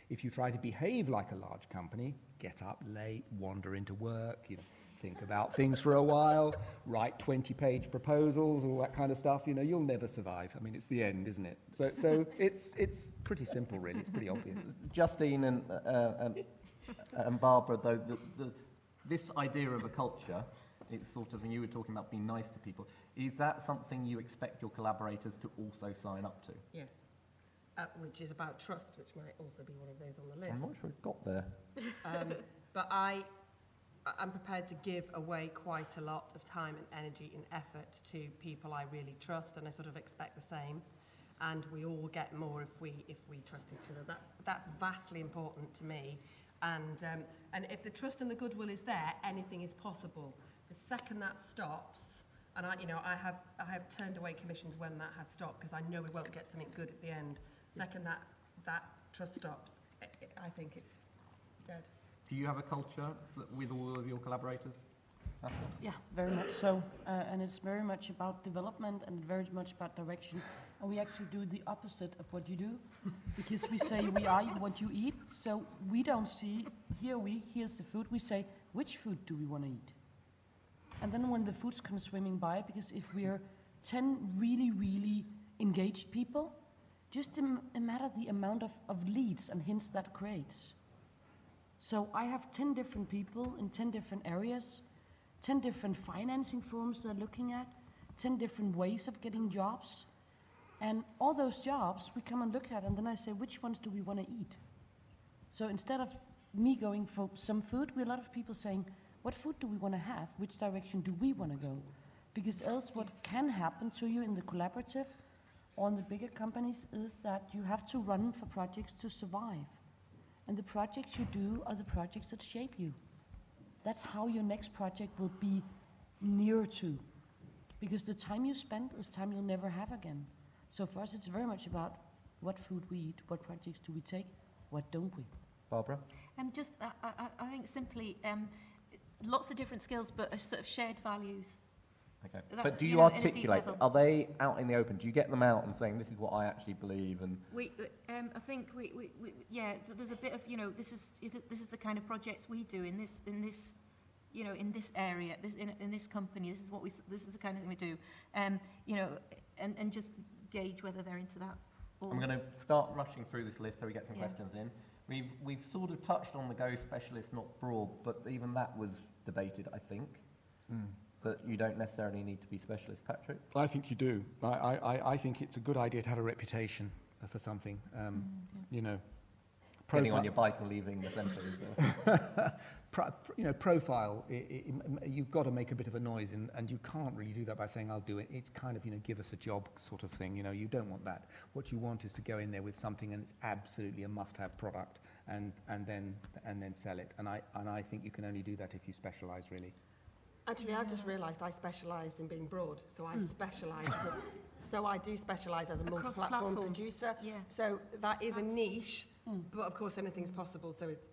If you try to behave like a large company, get up late, wander into work, you know, think about things for a while, write 20-page proposals, all that kind of stuff, you know, you'll never survive. I mean, it's the end, isn't it? So it's pretty simple, really. It's pretty obvious. Justine and Barbara, though, this idea of a culture, it's sort of, and you were talking about being nice to people, is that something you expect your collaborators to also sign up to? Yes. Which is about trust, which might also be one of those on the list. I'm not sure it got there. But I'm prepared to give away quite a lot of time and energy and effort to people I really trust, and I sort of expect the same. And we all get more if we trust each other. That's vastly important to me. And if the trust and the goodwill is there, anything is possible. The second that stops, and I have turned away commissions when that has stopped because I know we won't get something good at the end. Second that trust stops, I think it's dead. Do you have a culture with all of your collaborators? Yeah, very much so. And it's very much about development and very much about direction. And we actually do the opposite of what you do. Because we say we are what you eat. So we don't see, here's the food. We say, which food do we want to eat? And then when the foods come swimming by, because if we're 10 really, really engaged people, just imagine the amount of leads and hints that creates. So I have 10 different people in 10 different areas, 10 different financing firms they're looking at, 10 different ways of getting jobs. And all those jobs we come and look at, and then I say, which ones do we want to eat? So instead of me going for some food, we have a lot of people saying, what food do we want to have? Which direction do we want to go? Because else what can happen to you in the collaborative or in the bigger companies is that you have to run for projects to survive. And the projects you do are the projects that shape you. That's how your next project will be near to. Because the time you spend is time you'll never have again. So for us, it's very much about what food we eat, what projects do we take, what don't we? Barbara? I think simply lots of different skills, but a sort of shared values. Okay. That, But do you you know, in a deep articulate, level. are they out in the open? Do you get them out and saying, this is what I actually believe? And I think so there's a bit of, this is the kind of projects we do in this in this area, in this company. This is the kind of thing we do. And just gauge whether they're into that. Or I'm going to start rushing through this list so we get some questions in. We've sort of touched on the Go specialist, not broad, but even that was debated, I think. That you don't necessarily need to be specialist. Patrick? I think you do. I think it's a good idea to have a reputation for something. Getting on your bike and leaving the centre is profile. You've got to make a bit of a noise, and you can't really do that by saying I'll do it. It's kind of give us a job sort of thing. You don't want that. What you want is to go in there with something, and it's absolutely a must-have product, and then sell it. And I think you can only do that if you specialise really. Actually, I've just realised I specialise in being broad, so I specialise So I do specialise as a multi-platform Cross-platform. producer. Yeah. So that is a niche, but of course anything's possible. So it's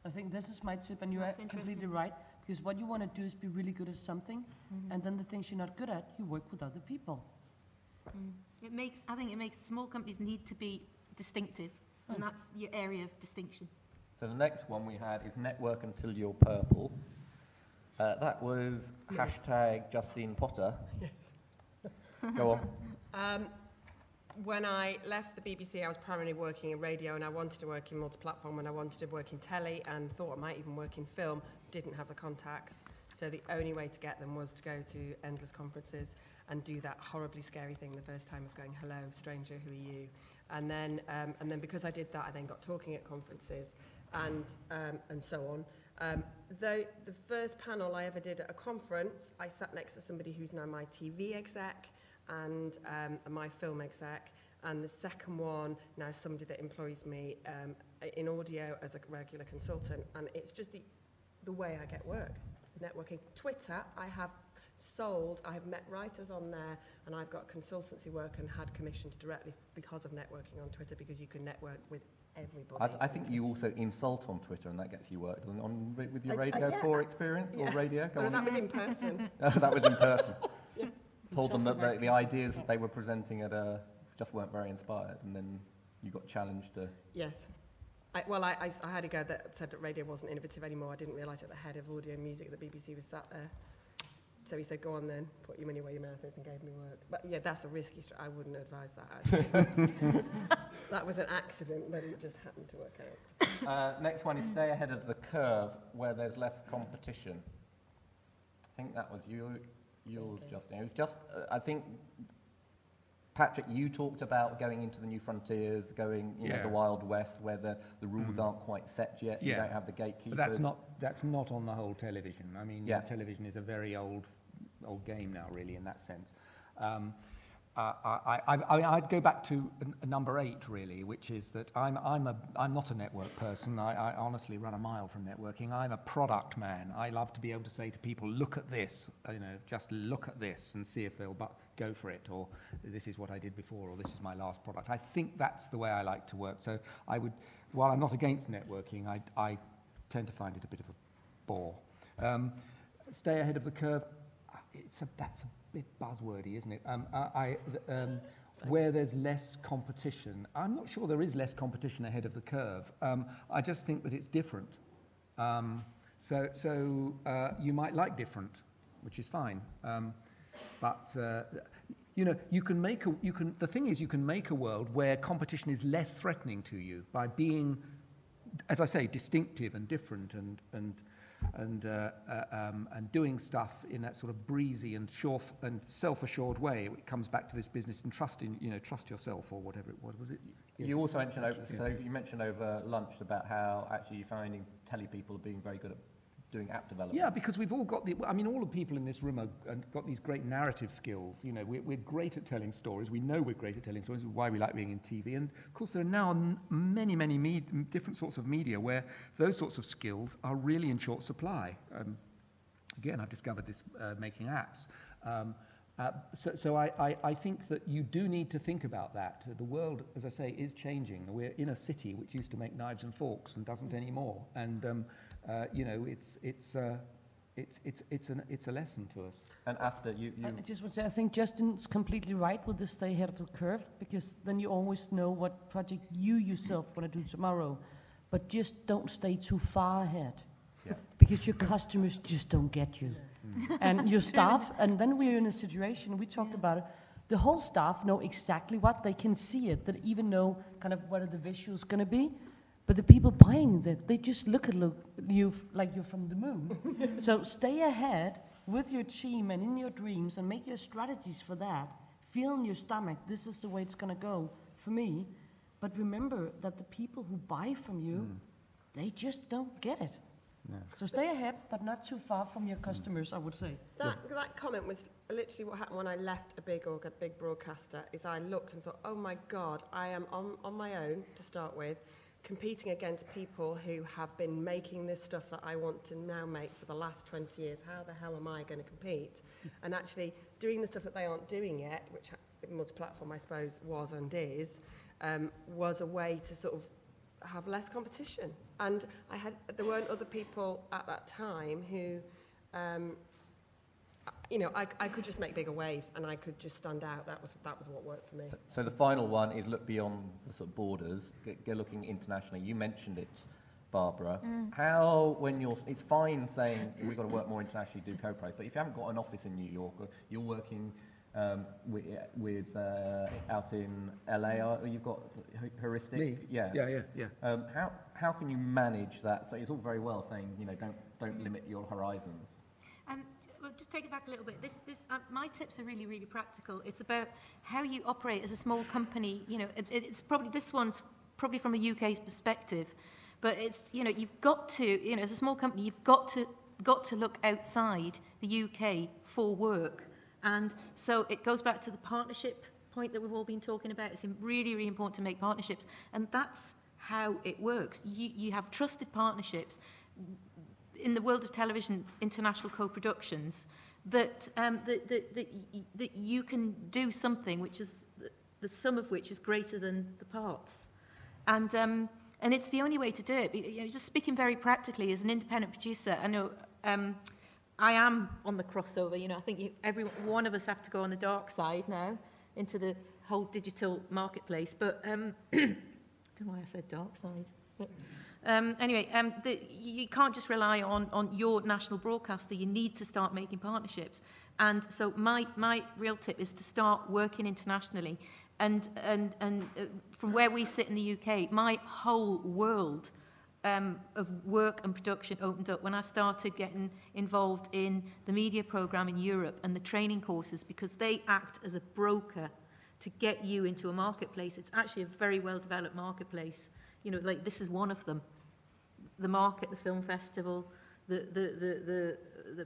I think this is my tip, and you're That's completely interesting. right, because what you want to do is be really good at something, and then the things you're not good at, you work with other people. I think it makes small companies need to be distinctive, and that's your area of distinction. So the next one we had is network until you're purple. That was hashtag Justine Potter. yes. Go on. When I left the BBC, I was primarily working in radio, and I wanted to work in multi-platform, and I wanted to work in telly, and thought I might even work in film. Didn't have the contacts, so the only way to get them was to go to endless conferences and do that horribly scary thing the first time of going, "Hello, stranger, who are you?" And then because I did that, I then got talking at conferences, and so on. Though the first panel I ever did at a conference, I sat next to somebody who's now my TV exec and my film exec, and the second one now somebody that employs me in audio as a regular consultant, and it's just the way I get work. It's networking. Twitter, I have met writers on there, and I've got consultancy work and had commissions directly because of networking on Twitter, because you can network with everybody. I think you also insult on Twitter, and that gets you work with your I- Radio yeah. 4 experience or radio. Go Well, on. that was in person. Oh, that was in person. Yeah. Told them that the ideas that they were presenting at just weren't very inspired, and then you got challenged to. Yes. I had a guy that said that radio wasn't innovative anymore. I didn't realise that the head of audio and music at the BBC was sat there. So he said, "Go on then, put your money where your mouth is," and gave me work. But yeah, that's a risky I wouldn't advise that, actually. That was an accident, but it just happened to work out. Next one is stay ahead of the curve where there's less competition. I think that was yours, Okay. Justin. It was just, I think, Patrick, you talked about going into the new frontiers, going, Yeah. the Wild West, where the rules aren't quite set yet. You Yeah. don't have the gatekeepers. But that's not on the whole television. I mean, Yeah. television is a very old game now, really, in that sense. I'd go back to number 8, really, which is that I'm not a network person. I honestly run a mile from networking. I'm a product man. I love to be able to say to people, "Look at this," just look at this and see if they'll go for it, or "This is what I did before," or "This is my last product." I think that's the way I like to work. So while I'm not against networking, I tend to find it a bit of a bore. Stay ahead of the curve. That's a bit buzzwordy, isn't it? Where there's less competition, I'm not sure there is less competition ahead of the curve. I just think that it's different. So you might like different, which is fine. But you can make the thing is, you can make a world where competition is less threatening to you by being, as I say, distinctive and different and doing stuff in that sort of breezy and self-assured way. It comes back to this business and trust yourself, or whatever it was. Was it? Yes. You also mentioned Yeah. you mentioned over lunch about how actually you're finding telly people are being very good at doing app development. Yeah, because we've all got all the people in this room have got these great narrative skills. We're great at telling stories. We know we're great at telling stories, which is why we like being in TV. And of course, there are now many different sorts of media where those sorts of skills are really in short supply. Again, I've discovered this making apps. So I think that you do need to think about that. The world, as I say, is changing. We're in a city which used to make knives and forks and doesn't anymore. And it's a lesson to us. And Asta, you I just want to say, I think Justin's completely right with the stay ahead of the curve, because then you always know what project you yourself want to do tomorrow, but just don't stay too far ahead. Yeah. Because your customers just don't get you. And your staff, and then we're in a situation, we talked about it, the whole staff know exactly what, they can see it, they even know kind of what are the visuals going to be, but the people buying that, they just look at you like you're from the moon. So stay ahead with your team and in your dreams and make your strategies for that. Feel in your stomach, this is the way it's going to go for me. But remember that the people who buy from you, they just don't get it. Yeah. So stay ahead, but not too far from your customers, I would say. That comment was literally what happened when I left a big broadcaster. Is I looked and thought, oh my God, I am on my own to start with, competing against people who have been making this stuff that I want to now make for the last 20 years. How the hell am I going to compete? And actually, doing the stuff that they aren't doing yet, which multi-platform, I suppose, was and is, was a way to sort of have less competition. And there weren't other people at that time who, you know, I could just make bigger waves and I could just stand out. That was what worked for me. So the final one is look beyond the sort of borders, go looking internationally. You mentioned it, Barbara. How, when it's fine saying we've got to work more internationally, do co-pros, but if you haven't got an office in New York, or you're working with out in LA, or you've got heuristic. Me? Yeah. How can you manage that? So it's all very well saying, you know, don't limit your horizons. Well, just take it back a little bit. My tips are really, really practical. It's about how you operate as a small company. You know, it's probably, this one's probably from a UK's perspective, but it's, you know, you've got to, you know, as a small company, you've got to look outside the UK for work. And so it goes back to the partnership point that we've all been talking about. It's really, really important to make partnerships. And that's how it works. You have trusted partnerships in the world of television, international co-productions, that you can do something which is the sum of which is greater than the parts, and it's the only way to do it. You know, just speaking very practically as an independent producer, I know I am on the crossover. You know, I think every one of us have to go on the dark side now into the whole digital marketplace. But I don't know why I said dark side. But, anyway, you can't just rely on your national broadcaster. You need to start making partnerships. And so my real tip is to start working internationally. And from where we sit in the UK, my whole world of work and production opened up when I started getting involved in the media programme in Europe and the training courses, because they act as a broker to get you into a marketplace. It's actually a very well-developed marketplace. You know, like this is one of them. The market, the film festival, the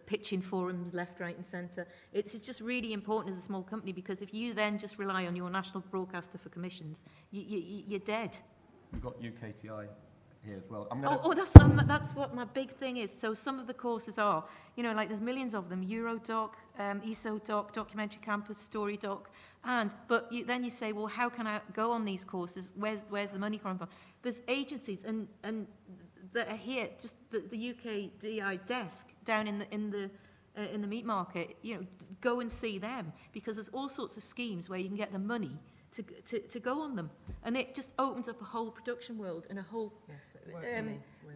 pitching forums left, right and centre. It's just really important as a small company, because if you then just rely on your national broadcaster for commissions, you're dead. We've got UKTI here as well. That's what my big thing is. So some of the courses are, you know, like there's millions of them, Eurodoc, ESOdoc, Documentary Campus, StoryDoc, but then you say, well, how can I go on these courses? Where's the money coming from? There's agencies and that are here, just the UK DI desk down in the meat market. You know, go and see them, because there's all sorts of schemes where you can get the money to go on them, and it just opens up a whole production world and a whole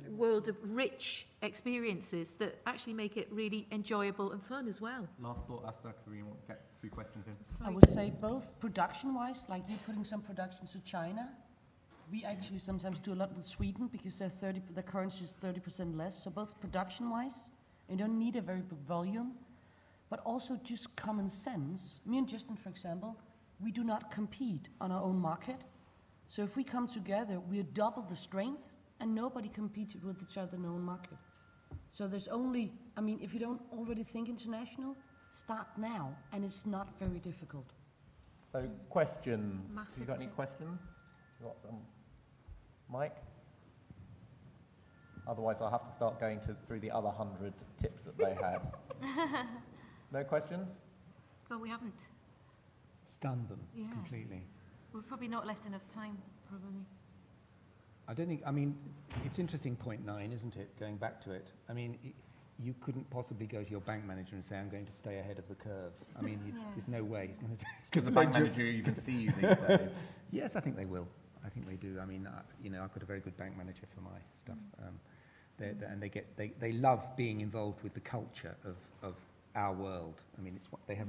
world of rich experiences that actually make it really enjoyable and fun as well. Last thought, Asta, because we want to get 3 questions in. I would say both production-wise, like you're putting some productions to China. We actually sometimes do a lot with Sweden, because the currency is 30% less. So both production-wise, you don't need a very big volume, but also just common sense. Me and Justin, for example, we do not compete on our own market. So if we come together, we double the strength, and nobody competes with each other in our own market. So there's only, I mean, if you don't already think international, start now, and it's not very difficult. So questions. Massive Have you got any tip. questions? You got, Mike? Otherwise, I'll have to start going through the other 100 tips that they had. No questions? Well, we haven't. Stunned them completely. We've probably not left enough time, probably. I don't think, I mean, it's interesting, point 9, isn't it? Going back to it. I mean, you couldn't possibly go to your bank manager and say, I'm going to stay ahead of the curve. I mean, there's no way he's going to do it. The bank manager even see you these days. Yes, I think they will. I think they do. I mean, you know, I've got a very good bank manager for my stuff. And they love being involved with the culture of our world. I mean, it's what they have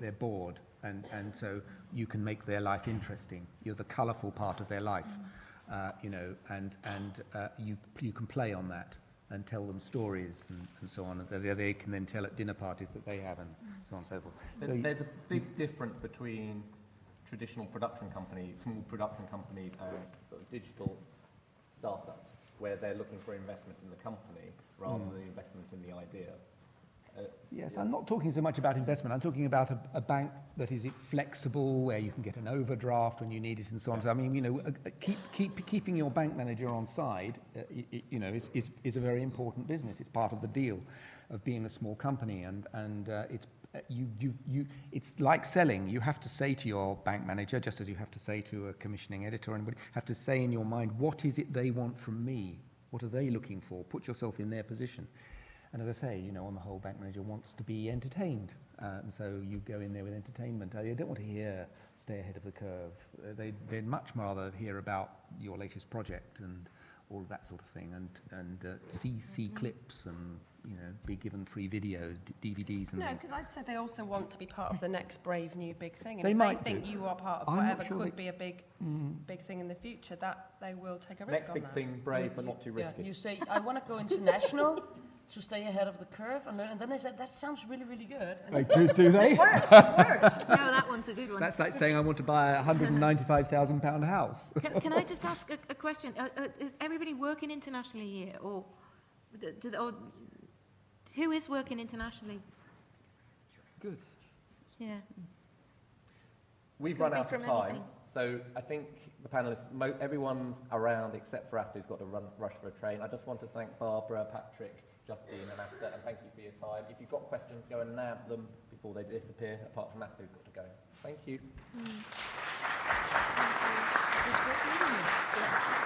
they're bored. And so you can make their life interesting. You're the colourful part of their life, you know, and you can play on that and tell them stories and so on. They can then tell at dinner parties that they have and so on and so forth. So There's a big difference between traditional production companies, small production companies, and sort of digital startups, where they're looking for investment in the company rather than investment in the idea. Yes, I'm not talking so much about investment. I'm talking about a bank that is flexible, where you can get an overdraft when you need it, and so on. So I mean, you know, keeping your bank manager on side, you know, is a very important business. It's part of the deal of being a small company, and it's like selling. You have to say to your bank manager, just as you have to say to a commissioning editor or anybody, have to say in your mind, what is it they want from me? What are they looking for? Put yourself in their position. And as I say, you know, on the whole, bank manager wants to be entertained. And so you go in there with entertainment. They don't want to hear stay ahead of the curve. They'd much rather hear about your latest project and all of that sort of thing, and see clips and, you know, be given free videos, DVDs and No, things. because I'd say they also want to be part of the next brave new big thing. And They if might they think do. you are part of I'm not whatever sure could they- be a big thing in the future, that they will take a risk Next on big that. thing, brave but not too Yeah, risky. you say, I want to go international to stay ahead of the curve, and then they said, that sounds really, really good. And Do they? It works, it works. No, that one's a good one. That's like saying I want to buy a £195,000 house. Can I just ask a question? Is everybody working internationally here, or who is working internationally? Good. Yeah. We've Could run be out of from time, anything. so I think the panellists, everyone's around except for Asta, who's got to rush for a train. I just want to thank Barbara, Patrick, Justine and Asta, and thank you for your time. If you've got questions, go and nab them before they disappear, apart from Asta, who's got to go. Thank you. it was great meeting you.